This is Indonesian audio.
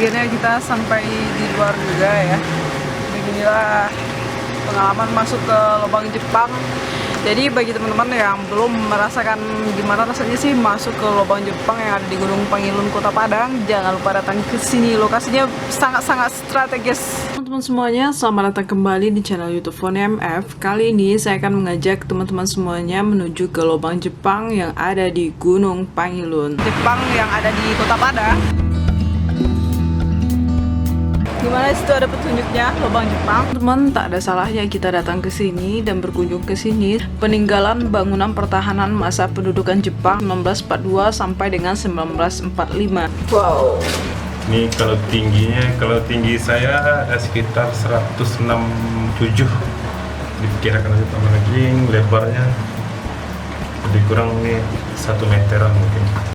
akhirnya kita sampai di luar juga ya. Beginilah pengalaman masuk ke lubang Jepang. Jadi bagi teman-teman yang belum merasakan gimana rasanya sih masuk ke lubang Jepang yang ada di Gunung Pangilun, Kota Padang, jangan lupa datang ke sini. Lokasinya sangat-sangat strategis. Teman-teman semuanya, selamat datang kembali di channel YouTube Fone MF. Kali ini saya akan mengajak teman-teman semuanya menuju ke lubang Jepang yang ada di Gunung Pangilun. Jepang yang ada di Kota Padang. Gimana situ ada petunjuknya lubang Jepang? Teman, tak ada salahnya kita datang ke sini dan berkunjung ke sini. Peninggalan bangunan pertahanan masa pendudukan Jepang 1942 sampai dengan 1945. Wow. Ini kalau tinggi saya ada sekitar 167. Diperkirakan tambah lagi lebarnya lebih kurang nih 1 meteran mungkin.